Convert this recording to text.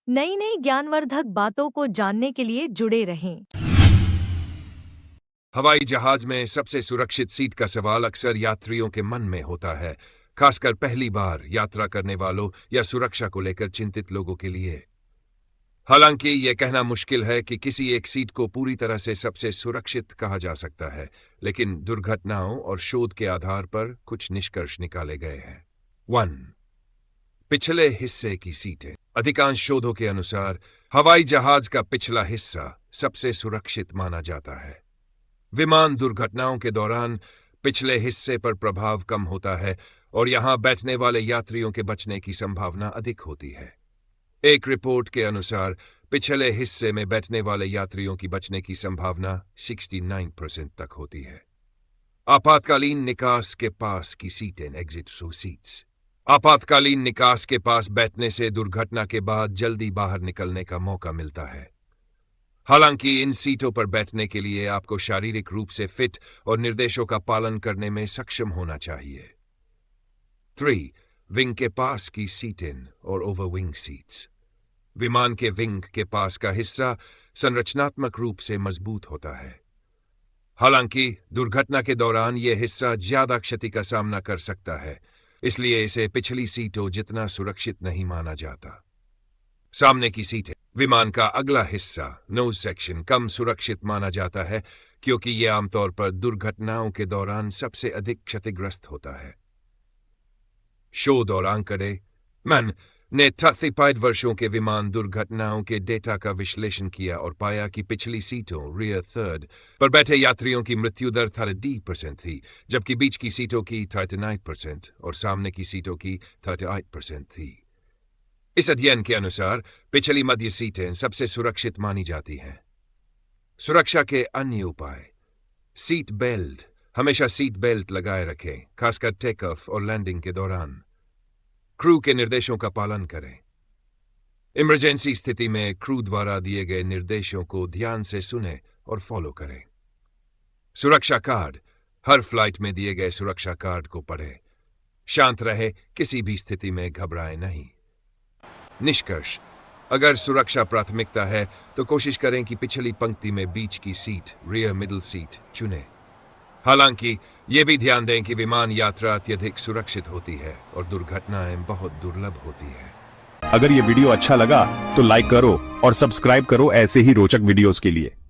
नई नई ज्ञानवर्धक बातों को जानने के लिए जुड़े रहें। हवाई जहाज में सबसे सुरक्षित सीट का सवाल अक्सर यात्रियों के मन में होता है, खासकर पहली बार यात्रा करने वालों या सुरक्षा को लेकर चिंतित लोगों के लिए। हालांकि यह कहना मुश्किल है कि किसी एक सीट को पूरी तरह से सबसे सुरक्षित कहा जा सकता है, लेकिन दुर्घटनाओं और शोध के आधार पर कुछ निष्कर्ष निकाले गए हैं। 1. पिछले हिस्से की सीटें। अधिकांश शोधों के अनुसार हवाई जहाज का पिछला हिस्सा सबसे सुरक्षित माना जाता है। विमान दुर्घटनाओं के दौरान पिछले हिस्से पर प्रभाव कम होता है और यहां बैठने वाले यात्रियों के बचने की संभावना अधिक होती है। एक रिपोर्ट के अनुसार पिछले हिस्से में बैठने वाले यात्रियों की बचने की संभावना 69% तक होती है। आपातकालीन निकास के पास की सीटें, एग्जिट सीट्स। आपातकालीन निकास के पास बैठने से दुर्घटना के बाद जल्दी बाहर निकलने का मौका मिलता है। हालांकि इन सीटों पर बैठने के लिए आपको शारीरिक रूप से फिट और निर्देशों का पालन करने में सक्षम होना चाहिए। 3. विंग के पास की सीटें और ओवरविंग सीट्स। विमान के विंग के पास का हिस्सा संरचनात्मक रूप से मजबूत होता है। हालांकि दुर्घटना के दौरान यह हिस्सा ज्यादा क्षति का सामना कर सकता है, इसलिए इसे पिछली सीटों जितना सुरक्षित नहीं माना जाता। सामने की सीटें। विमान का अगला हिस्सा, नोज सेक्शन, कम सुरक्षित माना जाता है क्योंकि यह आमतौर पर दुर्घटनाओं के दौरान सबसे अधिक क्षतिग्रस्त होता है। शोध और आंकड़े। मैन ने 35 वर्षों के विमान दुर्घटनाओं के डेटा का विश्लेषण किया और पाया कि पिछली सीटों, रियर थर्ड, पर बैठे यात्रियों की मृत्यु दर 30% थी, जबकि बीच की सीटों की 39% और सामने की सीटों की 38% थी। इस अध्ययन के अनुसार पिछली मध्य सीटें सबसे सुरक्षित मानी जाती हैं। सुरक्षा के अन्य उपाय। Seat belt. हमेशा सीट बेल्ट लगाए रखें, खासकर टेक ऑफ और लैंडिंग के दौरान। क्रू के निर्देशों का पालन करें। इमरजेंसी स्थिति में क्रू द्वारा दिए गए निर्देशों को ध्यान से सुनें और फॉलो करें। सुरक्षा कार्ड। हर फ्लाइट में दिए गए सुरक्षा कार्ड को पढ़ें। शांत रहे, किसी भी स्थिति में घबराएं नहीं। निष्कर्ष। अगर सुरक्षा प्राथमिकता है तो कोशिश करें कि पिछली पंक्ति में बीच की सीट, रियर मिडिल सीट, चुनें। हालांकि यह भी ध्यान दें कि विमान यात्रा अत्यधिक सुरक्षित होती है और दुर्घटनाएं बहुत दुर्लभ होती है। अगर ये वीडियो अच्छा लगा तो लाइक करो और सब्सक्राइब करो ऐसे ही रोचक वीडियोस के लिए।